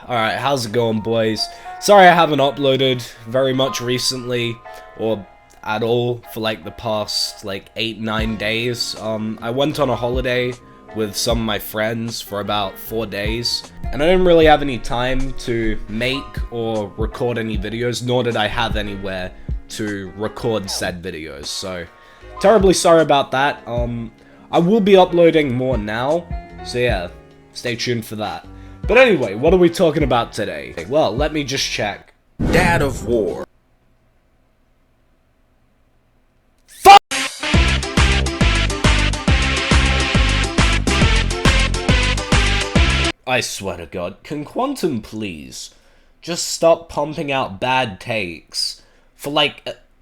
Alright, how's it going, boys? Sorry I haven't uploaded very much recently, or at all, for like the past, 8-9 days. I went on a holiday with some of my friends for about 4 days, and I didn't really have any time to make or record any videos, nor did I have anywhere to record said videos, so terribly sorry about that. I will be uploading more now, so yeah, stay tuned for that. But anyway, what are we talking about today? Well, let me just check. Dad of War. Fuck! I swear to God, can Quantum please just stop pumping out bad takes for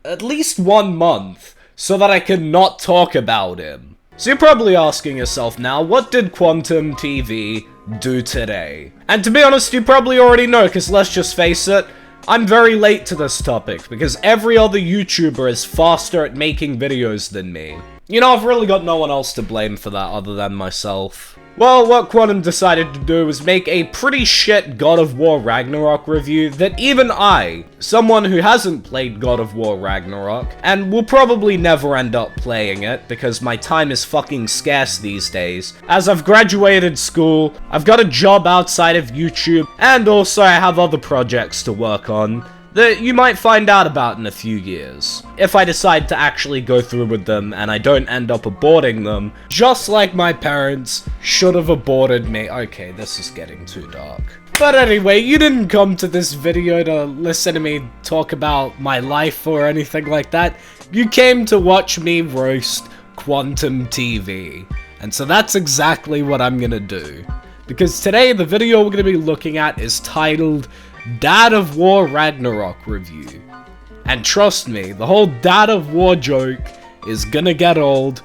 at least 1 month so that I can not talk about him? So you're probably asking yourself now, what did Quantum TV do today? And to be honest, you probably already know, because let's just face it, I'm very late to this topic, because every other YouTuber is faster at making videos than me. You know, I've really got no one else to blame for that other than myself. Well, what Quantum decided to do was make a pretty shit God of War Ragnarok review that even I, someone who hasn't played God of War Ragnarok, and will probably never end up playing it because my time is fucking scarce these days, as I've graduated school, I've got a job outside of YouTube, and also I have other projects to work on that you might find out about in a few years, if I decide to actually go through with them and I don't end up aborting them, just like my parents should have aborted me. Okay, this is getting too dark. But anyway, you didn't come to this video to listen to me talk about my life or anything like that. You came to watch me roast Quantum TV. And so that's exactly what I'm gonna do. Because today, the video we're gonna be looking at is titled Dad of War Ragnarok review. And trust me, the whole Dad of War joke is gonna get old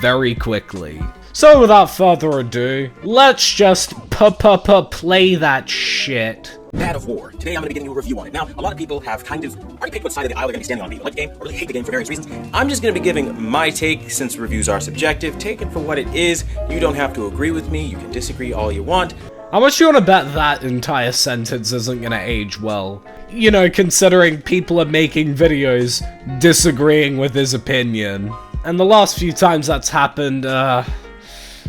very quickly. So without further ado, let's just play that shit. Dad of War. Today I'm going to be giving you a review on it. Now, a lot of people have kind of already picked what side of the aisle they're going to be standing on. They either like the game or really hate the game for various reasons. I'm just going to be giving my take, since reviews are subjective. Take it for what it is. You don't have to agree with me. You can disagree all you want. How much you want to bet that entire sentence isn't going to age well? You know, considering people are making videos disagreeing with his opinion. And the last few times that's happened,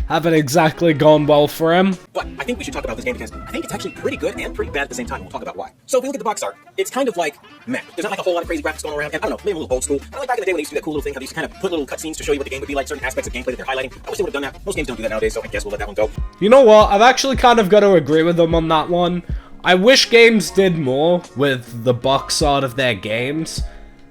haven't exactly gone well for him. But I think we should talk about this game because I think it's actually pretty good and pretty bad at the same time. We'll talk about why. So if we look at the box art, it's kind of like meh. There's not like a whole lot of crazy graphics going around, and I don't know, maybe a little old school. I like back in the day when they used to do that cool little thing, how they used to kind of put little cutscenes to show you what the game would be like, certain aspects of gameplay that they're highlighting. I wish they would have done that. Most games don't do that nowadays, so I guess we'll let that one go. You know what? I've actually kind of got to agree with them on that one. I wish games did more with the box art of their games.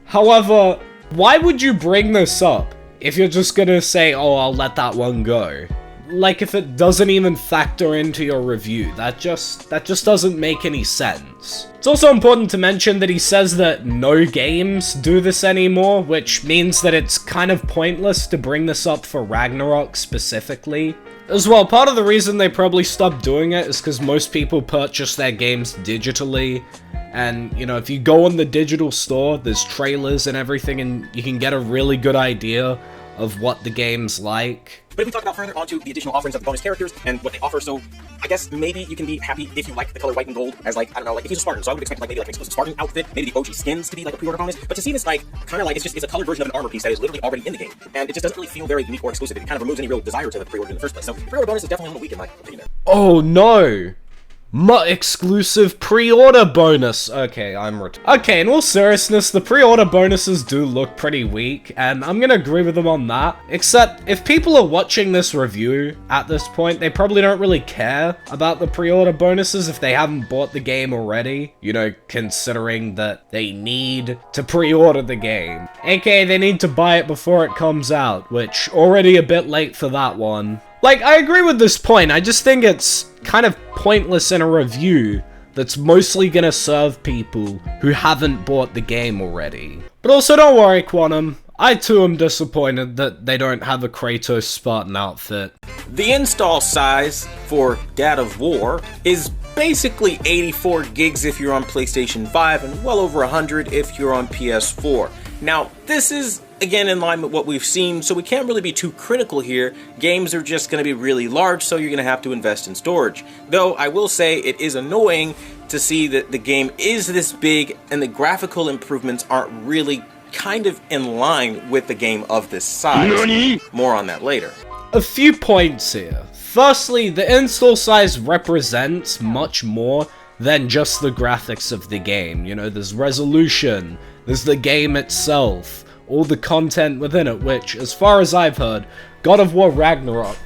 However, why would you bring this up if you're just gonna say, oh, I'll let that one go? Like, if it doesn't even factor into your review, that just doesn't make any sense. It's also important to mention that he says that no games do this anymore, which means that it's kind of pointless to bring this up for Ragnarok specifically. As well, part of the reason they probably stopped doing it is because most people purchase their games digitally, and, you know, if you go on the digital store, there's trailers and everything, and you can get a really good idea of what the game's like. But if we talk about further onto the additional offerings of the bonus characters and what they offer, so I guess maybe you can be happy if you like the color white and gold as, like, I don't know, like if he's a Spartan, so I would expect maybe an exclusive Spartan outfit, maybe the OG skins to be like a pre-order bonus, but to see this kind of like, it's a colored version of an armor piece that is literally already in the game, and it just doesn't really feel very unique or exclusive. It kind of removes any real desire to the pre-order in the first place, so pre-order bonus is definitely a little weak in my opinion there. Oh no! Exclusive pre-order bonus. Okay, Okay, in all seriousness, the pre-order bonuses do look pretty weak, and I'm gonna agree with them on that. Except, if people are watching this review at this point, they probably don't really care about the pre-order bonuses if they haven't bought the game already. You know, considering that they need to pre-order the game. AKA, they need to buy it before it comes out, which already a bit late for that one. Like, I agree with this point, I just think it's kind of pointless in a review that's mostly gonna serve people who haven't bought the game already. But also, don't worry, Quantum, I too am disappointed that they don't have a Kratos Spartan outfit. The install size for Dad of War is basically 84 gigs if you're on PlayStation 5 and well over 100 if you're on PS4. Now, this is again, in line with what we've seen, so we can't really be too critical here. Games are just going to be really large, so you're going to have to invest in storage. Though, I will say it is annoying to see that the game is this big and the graphical improvements aren't really kind of in line with the game of this size. NANI? More on that later. A few points here. Firstly, the install size represents much more than just the graphics of the game. You know, there's resolution, there's the game itself, all the content within it, which, as far as I've heard, God of War Ragnarok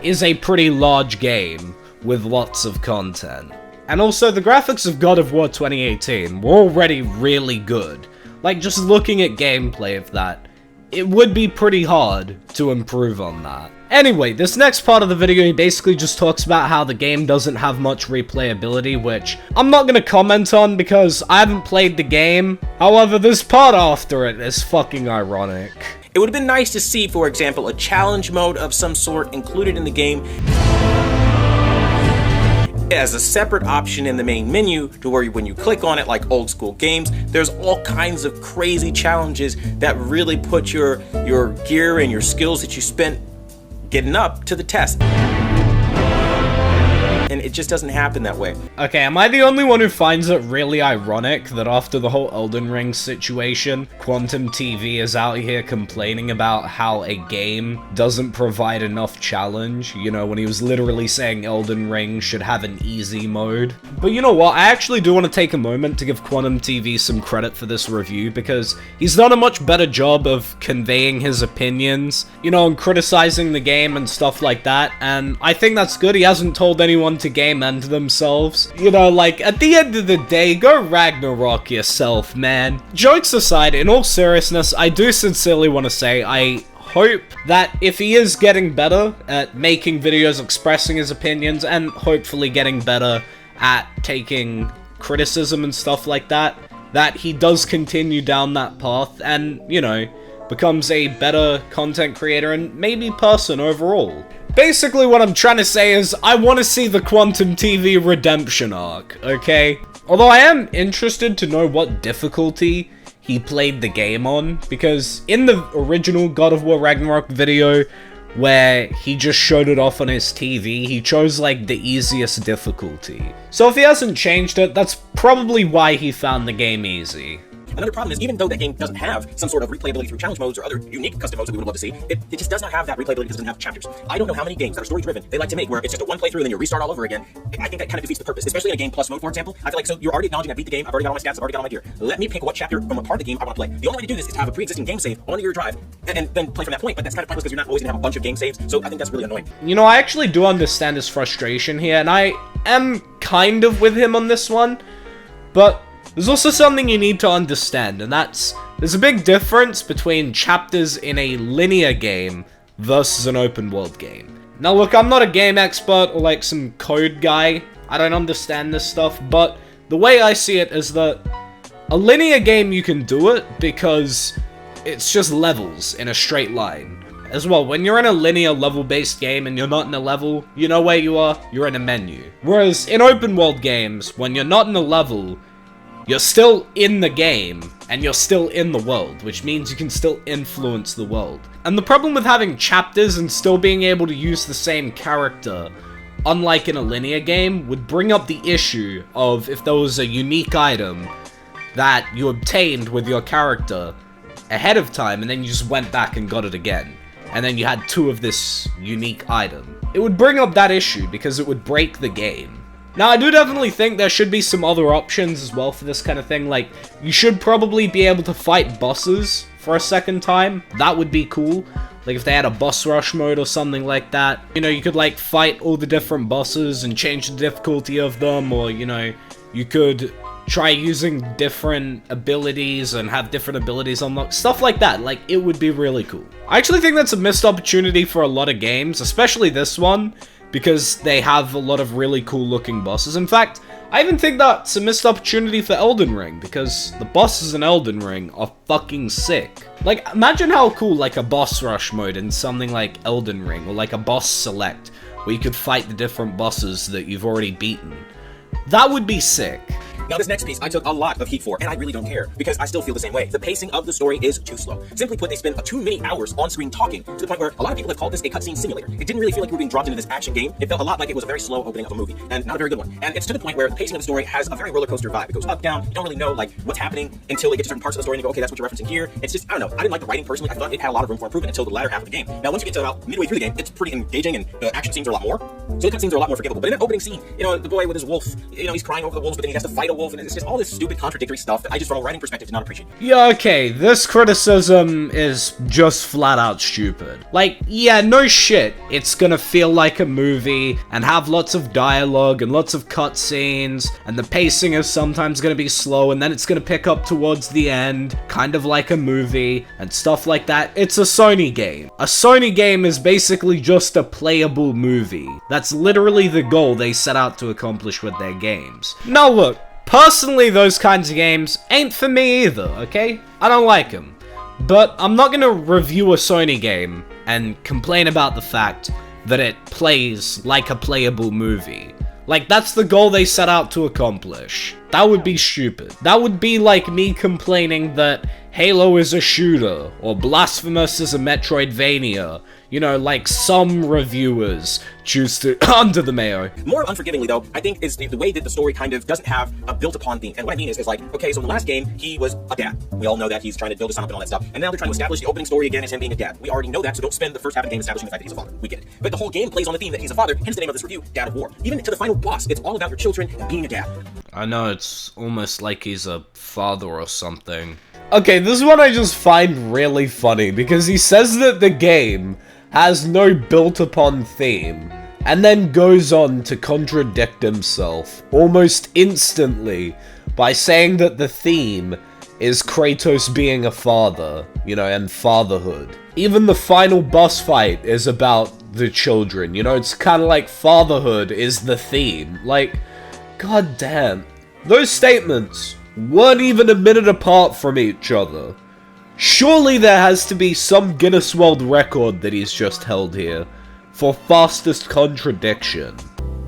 is a pretty large game with lots of content. And also, the graphics of God of War 2018 were already really good. Like, just looking at gameplay of that, it would be pretty hard to improve on that. Anyway, this next part of the video, he basically just talks about how the game doesn't have much replayability, which I'm not gonna comment on because I haven't played the game. However, this part after it is fucking ironic. It would have been nice to see, for example, a challenge mode of some sort included in the game as a separate option in the main menu, to where when you click on it, like old school games, there's all kinds of crazy challenges that really put your gear and your skills that you spent getting up to the test. And it just doesn't happen that way. Okay, am I the only one who finds it really ironic that after the whole Elden Ring situation, Quantum TV is out here complaining about how a game doesn't provide enough challenge? You know, when he was literally saying Elden Ring should have an easy mode. But you know what, I actually do want to take a moment to give Quantum TV some credit for this review, because he's done a much better job of conveying his opinions, you know, and criticizing the game and stuff like that, and I think that's good. He hasn't told anyone to game end themselves. You know, like, at the end of the day, go Ragnarok yourself, man. Jokes aside, in all seriousness, I do sincerely want to say, I hope that if he is getting better at making videos, expressing his opinions, and hopefully getting better at taking criticism and stuff like that, that he does continue down that path and, you know, becomes a better content creator and maybe person overall. Basically, what I'm trying to say is, I want to see the Quantum TV redemption arc, okay? Although I am interested to know what difficulty he played the game on, because in the original God of War Ragnarok video, where he just showed it off on his TV, he chose, like, the easiest difficulty. So if he hasn't changed it, that's probably why he found the game easy. Another problem is, even though that game doesn't have some sort of replayability through challenge modes or other unique custom modes that we would love to see, it just does not have that replayability because it doesn't have chapters. I don't know how many games that are story-driven they like to make where it's just a one playthrough and then you restart all over again. I think that kind of defeats the purpose, especially in a game plus mode, for example. I feel like, so you're already acknowledging I beat the game, I've already got all my stats, I've already got all my gear. Let me pick what chapter from a part of the game I want to play. The only way to do this is to have a pre-existing game save onto your drive and then play from that point, but that's kind of pointless because you're not always going to have a bunch of game saves, so I think that's really annoying. You know, I actually do understand his frustration here, and I am kind of with him on this one, but there's also something you need to understand, and that's, there's a big difference between chapters in a linear game versus an open world game. Now look, I'm not a game expert or like some code guy, I don't understand this stuff, but the way I see it is that a linear game you can do it because it's just levels in a straight line. As well, when you're in a linear level-based game and you're not in a level, you know where you are, you're in a menu. Whereas in open world games, when you're not in a level, you're still in the game, and you're still in the world, which means you can still influence the world. And the problem with having chapters and still being able to use the same character, unlike in a linear game, would bring up the issue of if there was a unique item that you obtained with your character ahead of time, and then you just went back and got it again, and then you had two of this unique item. It would bring up that issue, because it would break the game. Now, I do definitely think there should be some other options as well for this kind of thing, like, you should probably be able to fight bosses for a second time. That would be cool. Like, if they had a boss rush mode or something like that. You know, you could, like, fight all the different bosses and change the difficulty of them, or, you know, you could try using different abilities and have different abilities unlocked. Stuff like that. Like, it would be really cool. I actually think that's a missed opportunity for a lot of games, especially this one, because they have a lot of really cool looking bosses. In fact, I even think that's a missed opportunity for Elden Ring, because the bosses in Elden Ring are fucking sick. Like, imagine how cool, like, a boss rush mode in something like Elden Ring, or like a boss select, where you could fight the different bosses that you've already beaten. That would be sick. Now, this next piece I took a lot of heat for, and I really don't care, because I still feel the same way. The pacing of the story is too slow. Simply put, they spend too many hours on screen talking, to the point where a lot of people have called this a cutscene simulator. It didn't really feel like we were being dropped into this action game. It felt a lot like it was a very slow opening of a movie, and not a very good one. And it's to the point where the pacing of the story has a very roller coaster vibe. It goes up, down, you don't really know like what's happening until you get to certain parts of the story and you go, okay, that's what you're referencing here. It's just, I don't know, I didn't like the writing personally. I thought it had a lot of room for improvement until the latter half of the game. Now, once you get to about midway through the game, it's pretty engaging and the action scenes are a lot more. So the cutscenes are a lot more forgivable. But in that opening scene, you know, the boy with his wolf, you know, he's crying over the wolves, but then he has to fight a wolf, and it's just all this stupid contradictory stuff that I just, from a writing perspective, did not appreciate. Yeah, okay, this criticism is just flat out stupid. Like, yeah, no shit, it's gonna feel like a movie, and have lots of dialogue, and lots of cutscenes, and the pacing is sometimes gonna be slow, and then it's gonna pick up towards the end, kind of like a movie, and stuff like that. It's a Sony game. A Sony game is basically just a playable movie. That's literally the goal they set out to accomplish with their games. Now look, personally those kinds of games ain't for me either, okay? I don't like them. But I'm not gonna review a Sony game and complain about the fact that it plays like a playable movie. Like, that's the goal they set out to accomplish. That would be stupid. That would be like me complaining that Halo is a shooter, or Blasphemous is a Metroidvania. You know, like some reviewers choose to under the mayo. More unforgivingly, though, I think is the way that the story kind of doesn't have a built-upon theme. And what I mean is like, okay, so in the last game, he was a dad. We all know that he's trying to build a son up and all that stuff. And now they're trying to establish the opening story again as him being a dad. We already know that, so don't spend the first half of the game establishing the fact that he's a father. We get it. But the whole game plays on the theme that he's a father, hence the name of this review, Dad of War. Even to the final boss, it's all about your children and being a dad. I know, it's almost like he's a father or something. Okay, this is what I just find really funny, because he says that the game has no built-upon theme, and then goes on to contradict himself almost instantly by saying that the theme is Kratos being a father, you know, and fatherhood. Even the final boss fight is about the children, you know, it's kind of like fatherhood is the theme. Like, god damn. Those statements weren't even a minute apart from each other. Surely there has to be some Guinness World Record that he's just held here for fastest contradiction.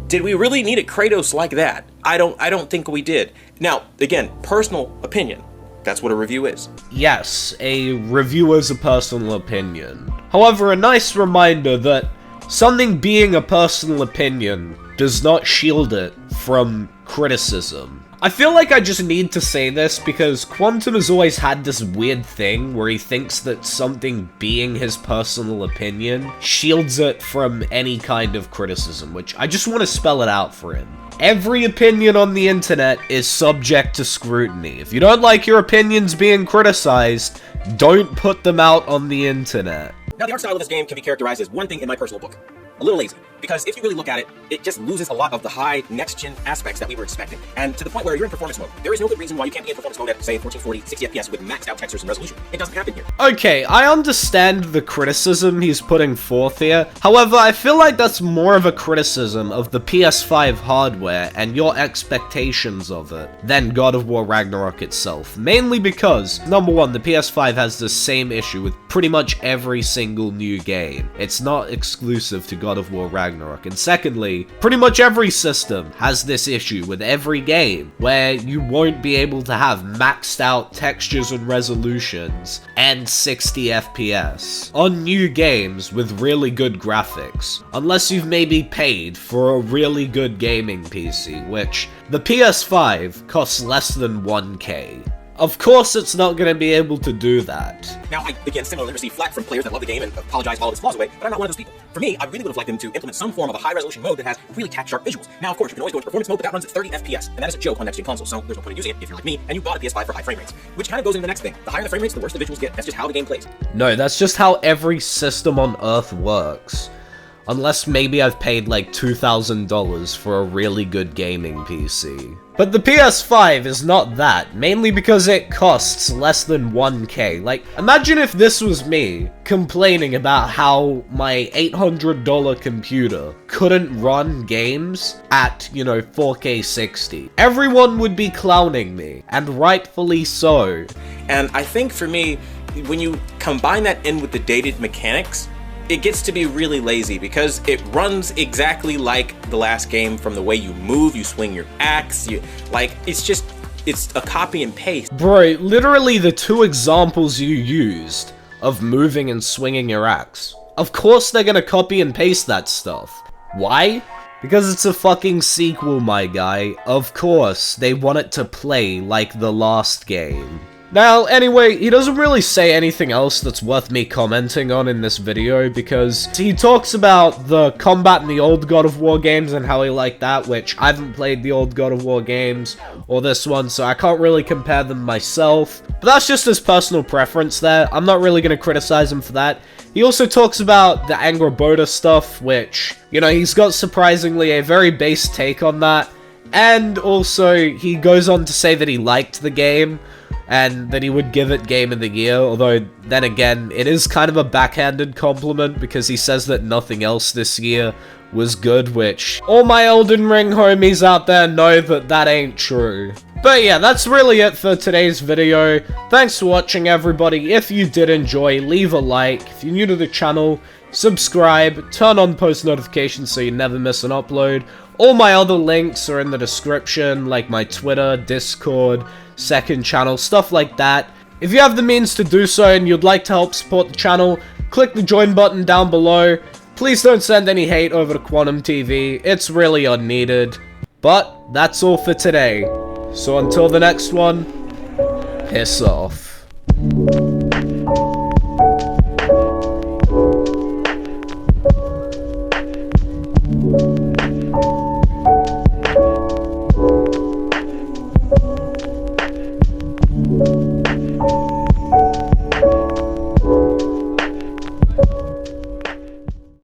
Did we really need a Kratos like that? I don't think we did. Now, again, personal opinion. That's what a review is. Yes, a review is a personal opinion. However, a nice reminder that something being a personal opinion does not shield it from criticism. I feel like I just need to say this because Quantum has always had this weird thing where he thinks that something being his personal opinion shields it from any kind of criticism, which I just want to spell it out for him. Every opinion on the internet is subject to scrutiny. If you don't like your opinions being criticized, don't put them out on the internet. Now, the art style of this game can be characterized as one thing in my personal book. A little lazy. Because if you really look at it, it just loses a lot of the high next-gen aspects that we were expecting. And to the point where you're in performance mode. There is no good reason why you can't be in performance mode at, say, 1440, 60 FPS with maxed out textures and resolution. It doesn't happen here. Okay, I understand the criticism he's putting forth here. However, I feel like that's more of a criticism of the PS5 hardware and your expectations of it than God of War Ragnarok itself. Mainly because, number one, the PS5 has the same issue with pretty much every single new game. It's not exclusive to God of War Ragnarok. And secondly, pretty much every system has this issue with every game, where you won't be able to have maxed out textures and resolutions and 60 FPS on new games with really good graphics, unless you've maybe paid for a really good gaming PC, which the PS5 costs less than 1K. Of course it's not going to be able to do that. Now, I, again, similarly receive flack from players that love the game and apologize for all of its flaws away, but I'm not one of those people. For me, I really would have liked them to implement some form of a high-resolution mode that has really tack-sharp visuals. Now, of course, you can always go into performance mode, but that runs at 30 FPS, and that is a joke on next-gen consoles, so there's no point in using it if you're like me, and you bought a PS5 for high frame rates. Which kind of goes into the next thing. The higher the frame rates, the worse the visuals get. That's just how the game plays. No, that's just how every system on Earth works. Unless maybe I've paid like $2,000 for a really good gaming PC. But the PS5 is not that, mainly because it costs less than 1K. Like, imagine if this was me complaining about how my $800 computer couldn't run games at, you know, 4K 60. Everyone would be clowning me, and rightfully so. And I think for me, when you combine that in with the dated mechanics, it gets to be really lazy because it runs exactly like the last game from the way you move, you swing your axe, it's a copy and paste. Bro, literally the two examples you used of moving and swinging your axe. Of course they're gonna copy and paste that stuff. Why? Because it's a fucking sequel, my guy. Of course, they want it to play like the last game. Now, anyway, he doesn't really say anything else that's worth me commenting on in this video, because he talks about the combat in the old God of War games and how he liked that, which I haven't played the old God of War games, or this one, so I can't really compare them myself. But that's just his personal preference there. I'm not really going to criticize him for that. He also talks about the Angrboda stuff, which, you know, he's got surprisingly a very base take on that. And also, he goes on to say that he liked the game, and that he would give it Game of the Year, although, then again, it is kind of a backhanded compliment, because he says that nothing else this year was good, which all my Elden Ring homies out there know that that ain't true. But yeah, that's really it for today's video. Thanks for watching, everybody. If you did enjoy, leave a like. If you're new to the channel, subscribe, turn on post notifications so you never miss an upload. All my other links are in the description, like my Twitter, Discord, second channel, stuff like that. If you have the means to do so and you'd like to help support the channel, click the join button down below. Please don't send any hate over to Quantum TV, it's really unneeded. But that's all for today. So until the next one, piss off.